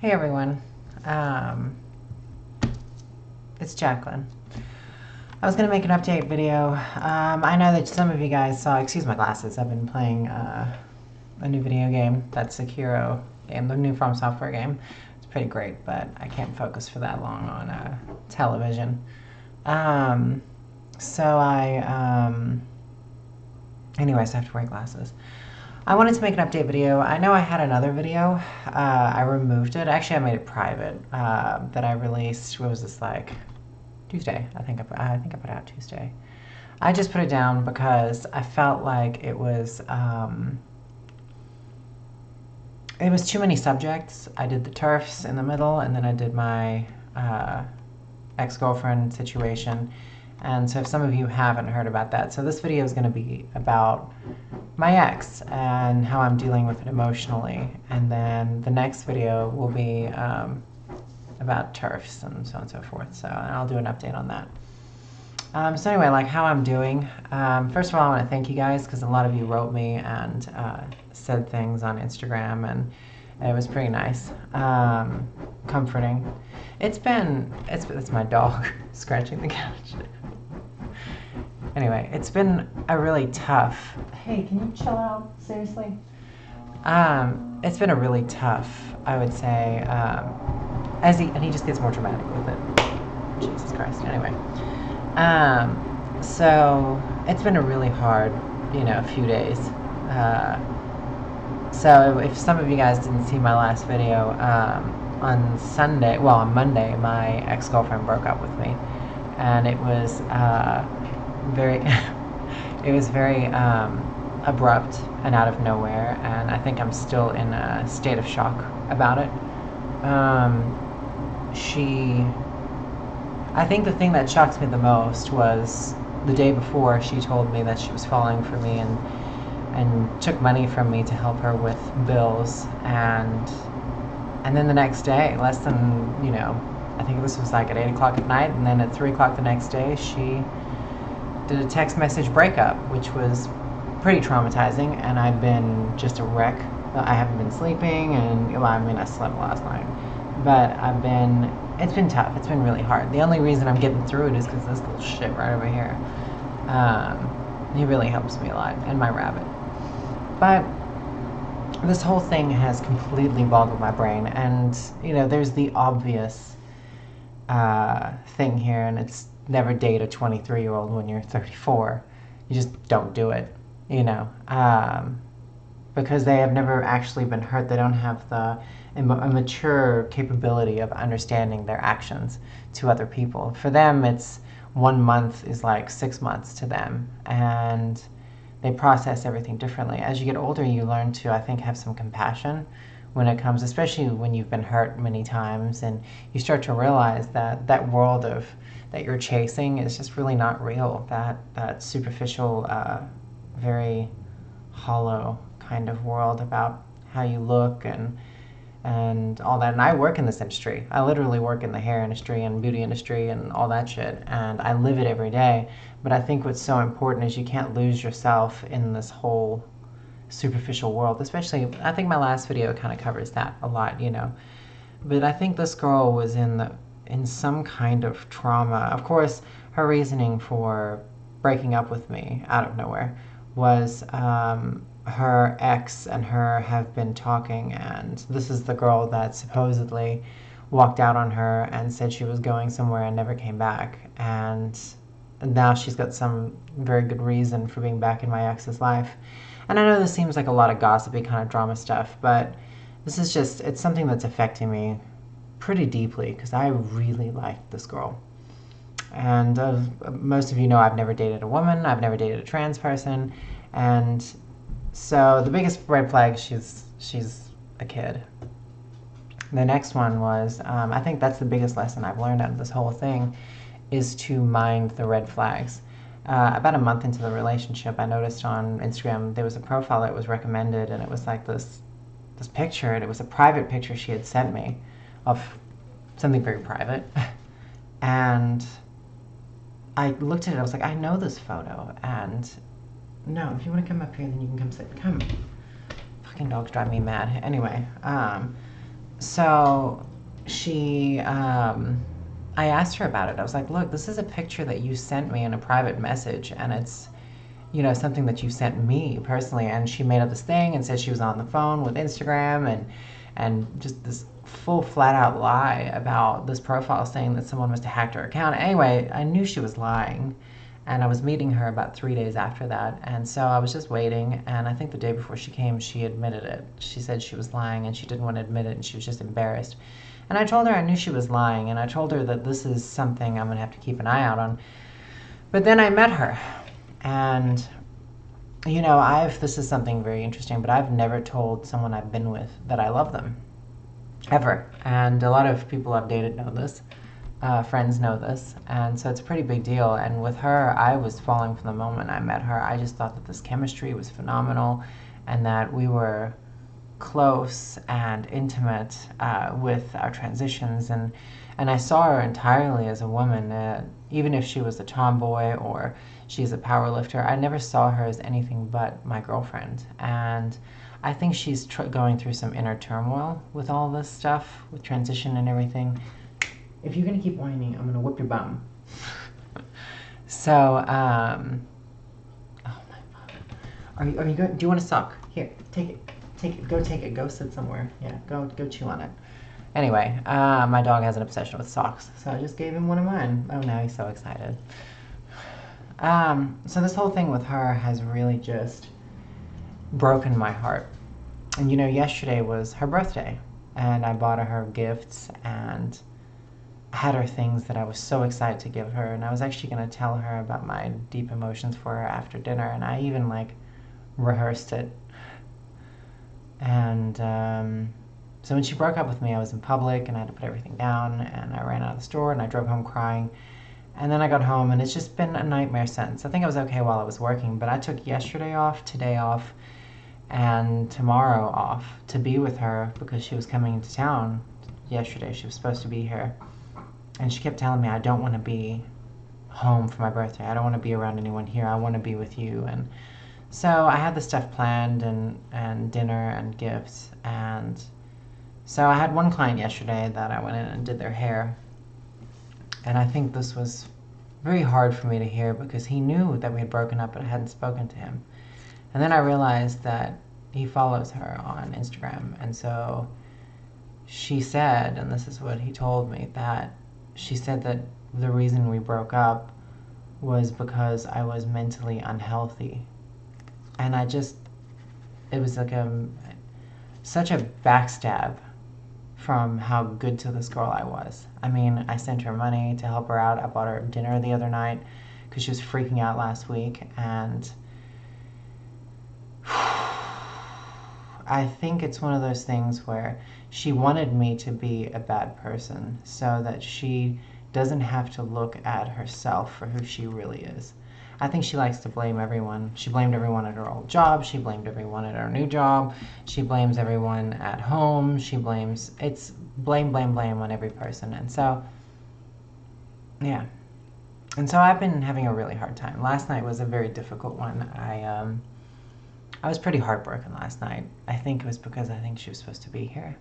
Hey everyone, um, it's Jacqueline. I was gonna make an update video. I know that some of you guys saw. Excuse my glasses. I've been playing a new video game. That's Sekiro game, the new From Software game. It's pretty great, but I can't focus for that long on television. Um, so anyways, I have to wear glasses. I wanted to make an update video. I know I had another video. I removed it. Actually, I made it private. That I released. What was this like? Tuesday. I think I put it out Tuesday. I just put it down because I felt like it was too many subjects. I did the turfs in the middle, and then I did my ex-girlfriend situation. And so if some of you haven't heard about that, so this video is going to be about my ex and how I'm dealing with it emotionally. And then the next video will be about turfs and so on and so forth. So and I'll do an update on that. So anyway, like how I'm doing. First of all, I want to thank you guys because a lot of you wrote me and said things on Instagram, and it was pretty nice, comforting. It's my dog scratching the couch. Anyway, it's been a really tough. Hey, can you chill out? Seriously. It's been a really tough, I would say. And he just gets more dramatic with it. Jesus Christ. Anyway, so it's been a really hard, few days. So if some of you guys didn't see my last video, on Monday, my ex-girlfriend broke up with me, and it was very, it was very abrupt and out of nowhere, and I think I'm still in a state of shock about it. I think the thing that shocks me the most was the day before she told me that she was falling for me and took money from me to help her with bills, and then the next day, less than, I think this was like at 8 o'clock at night, and then at 3 o'clock the next day, she did a text message breakup, which was pretty traumatizing, and I've been just a wreck. I haven't been sleeping, and I slept last night, but it's been tough. It's been really hard. The only reason I'm getting through it is because this little shit right over here. He really helps me a lot, and my rabbit. But this whole thing has completely boggled my brain, and there's the obvious thing here, and it's never date a 23-year-old when you're 34. You just don't do it, because they have never actually been hurt. They don't have the mature capability of understanding their actions to other people. For them, it's 1 month is like 6 months to them, and they process everything differently. As you get older, you learn to, I think, have some compassion when it comes, especially when you've been hurt many times, and you start to realize that world that you're chasing is just really not real. That superficial, very hollow kind of world about how you look and all that. And I work in this industry. I literally work in the hair industry and beauty industry and all that shit, and I live it every day. But I think what's so important is you can't lose yourself in this whole superficial world. Especially, I think my last video kind of covers that a lot, But I think this girl was in some kind of trauma. Of course, her reasoning for breaking up with me out of nowhere was her ex and her have been talking, and this is the girl that supposedly walked out on her and said she was going somewhere and never came back, and now she's got some very good reason for being back in my ex's life. And I know this seems like a lot of gossipy kind of drama stuff, but this is it's something that's affecting me pretty deeply because I really liked this girl. And most of you know I've never dated a woman, I've never dated a trans person, and so the biggest red flag, she's a kid. The next one was, I think that's the biggest lesson I've learned out of this whole thing, is to mind the red flags. About a month into the relationship, I noticed on Instagram there was a profile that was recommended, and it was like this picture, and it was a private picture she had sent me of something very private. And I looked at it, I was like, I know this photo, and no, if you want to come up here, then you can come sit. Come. Fucking dogs drive me mad. Anyway, So she, I asked her about it. I was like, look, this is a picture that you sent me in a private message, and it's, something that you sent me personally. And she made up this thing and said she was on the phone with Instagram and just this full flat out lie about this profile saying that someone must have hacked her account. Anyway, I knew she was lying. And I was meeting her about 3 days after that. And so I was just waiting. And I think the day before she came, she admitted it. She said she was lying and she didn't want to admit it and she was just embarrassed. And I told her I knew she was lying. And I told her that this is something I'm going to have to keep an eye out on. But then I met her. And, this is something very interesting, but I've never told someone I've been with that I love them. Ever. And a lot of people I've dated know this. Friends know this, and so it's a pretty big deal. And with her, I was falling from the moment I met her. I just thought that this chemistry was phenomenal, and that we were close and intimate with our transitions. And I saw her entirely as a woman, even if she was a tomboy or she's a power lifter. I never saw her as anything but my girlfriend. And I think she's going through some inner turmoil with all this stuff, with transition and everything. If you're gonna keep whining, I'm gonna whip your bum. So, oh my God. Are you going? Do you want to suck? Here, take it. Go take it. Go sit somewhere. Yeah, go chew on it. Anyway, my dog has an obsession with socks, so I just gave him one of mine. Oh, now he's so excited. So this whole thing with her has really just broken my heart. And yesterday was her birthday, and I bought her gifts and had her things that I was so excited to give her, and I was actually going to tell her about my deep emotions for her after dinner, and I even rehearsed it. And so when she broke up with me, I was in public and I had to put everything down, and I ran out of the store and I drove home crying. And then I got home and it's just been a nightmare since. I think I was okay while I was working, but I took yesterday off, today off, and tomorrow off to be with her because she was coming into town yesterday. She was supposed to be here. And she kept telling me, I don't want to be home for my birthday. I don't want to be around anyone here. I want to be with you. And so I had the stuff planned and dinner and gifts. And so I had one client yesterday that I went in and did their hair. And I think this was very hard for me to hear because he knew that we had broken up, but I hadn't spoken to him. And then I realized that he follows her on Instagram. And so she said, and this is what he told me, that she said that the reason we broke up was because I was mentally unhealthy. And it was like such a backstab from how good to this girl I was. I mean, I sent her money to help her out. I bought her dinner the other night because she was freaking out last week. And I think it's one of those things where she wanted me to be a bad person so that she doesn't have to look at herself for who she really is. I think she likes to blame everyone. She blamed everyone at her old job. She blamed everyone at her new job. She blames everyone at home. It's blame on every person. And so, yeah. And so I've been having a really hard time. Last night was a very difficult one. I was pretty heartbroken last night. I think it was because I think she was supposed to be here.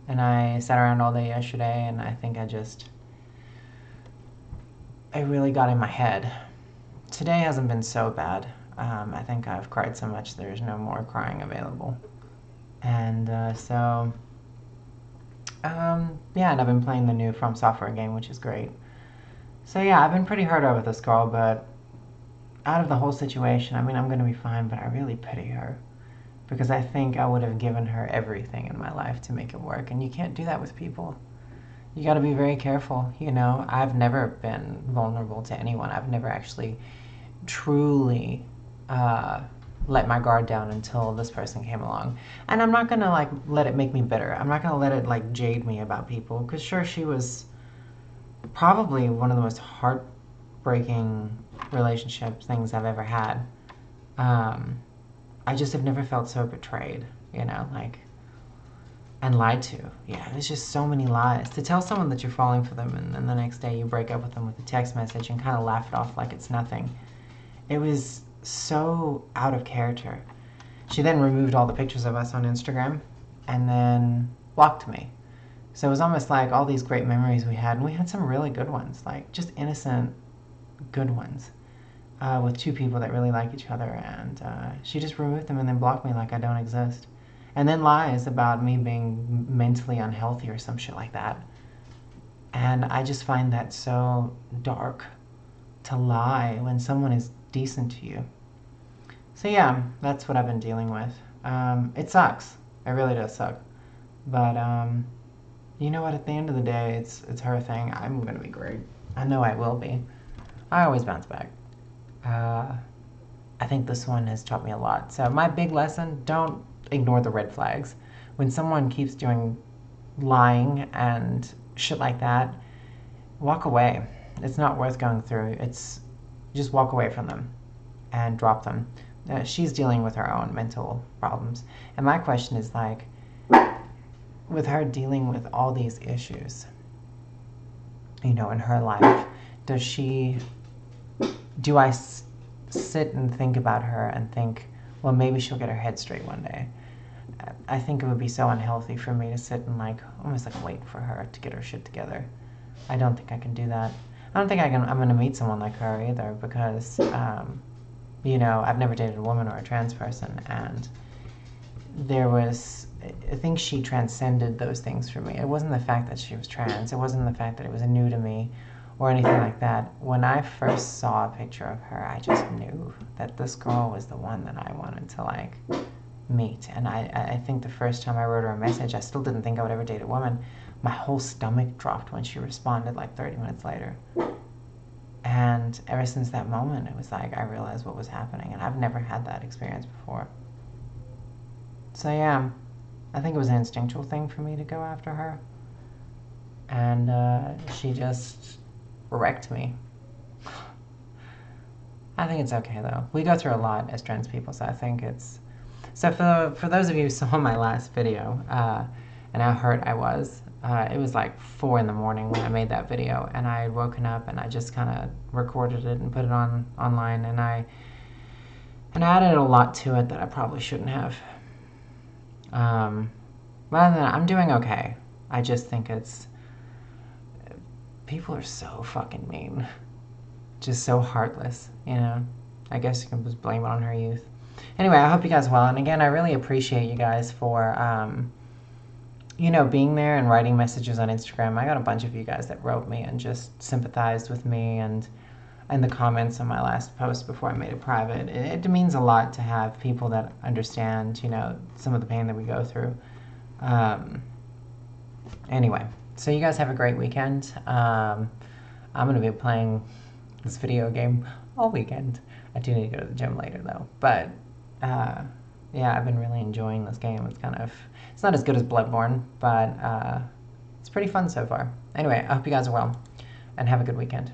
And I sat around all day yesterday, and I think I really got in my head. Today hasn't been so bad. I think I've cried so much there's no more crying available. And yeah, and I've been playing the new From Software game, which is great. So yeah, I've been pretty hurt over this girl, but out of the whole situation, I mean, I'm going to be fine, but I really pity her because I think I would have given her everything in my life to make it work, and you can't do that with people. You got to be very careful, I've never been vulnerable to anyone. I've never actually truly let my guard down until this person came along. And I'm not going to let it make me bitter. I'm not going to let it jade me about people, because sure, she was probably one of the most heartbreaking relationship things I've ever had. I just have never felt so betrayed, and lied to. Yeah, there's just so many lies. To tell someone that you're falling for them and then the next day you break up with them with a text message and kind of laugh it off like it's nothing. It was so out of character. She then removed all the pictures of us on Instagram and then blocked me. So it was almost like all these great memories we had, and we had some really good ones, like just innocent, good ones, with two people that really like each other. And she just removed them and then blocked me like I don't exist. And then lies about me being mentally unhealthy or some shit like that. And I just find that so dark, to lie when someone is decent to you. So yeah, that's what I've been dealing with. It sucks. It really does suck. But you know what? At the end of the day, it's her thing. I'm gonna be great. I know I will be. I always bounce back. I think this one has taught me a lot. So my big lesson: don't ignore the red flags. When someone keeps doing lying and shit like that, walk away. It's not worth going through. It's just walk away from them and drop them. She's dealing with her own mental problems. And my question is like, with her dealing with all these issues, in her life, do I sit and think about her and think, well, maybe she'll get her head straight one day? I think it would be so unhealthy for me to sit and almost wait for her to get her shit together. I don't think I can do that. I don't think I'm going to meet someone like her either, because, I've never dated a woman or a trans person, and I think she transcended those things for me. It wasn't the fact that she was trans. It wasn't the fact that it was new to me or anything like that. When I first saw a picture of her, I just knew that this girl was the one that I wanted to meet. And I think the first time I wrote her a message, I still didn't think I would ever date a woman. My whole stomach dropped when she responded 30 minutes later. And ever since that moment, it was I realized what was happening, and I've never had that experience before. So yeah, I think it was an instinctual thing for me to go after her. And she just wrecked me. I think it's okay though. We go through a lot as trans people, so I think it's... So for those of you who saw my last video, and how hurt I was, it was 4 in the morning when I made that video, and I had woken up and I just kind of recorded it and put it online, and I added a lot to it that I probably shouldn't have. But other than that, I'm doing okay. I just think people are so fucking mean. Just so heartless, I guess you can just blame it on her youth. Anyway, I hope you guys are well. And again, I really appreciate you guys for, being there and writing messages on Instagram. I got a bunch of you guys that wrote me and just sympathized with me, and the comments on my last post before I made it private. It means a lot to have people that understand, some of the pain that we go through. Anyway, so you guys have a great weekend. I'm going to be playing this video game all weekend. I do need to go to the gym later though. But yeah, I've been really enjoying this game. It's not as good as Bloodborne, but it's pretty fun so far. Anyway, I hope you guys are well, and have a good weekend.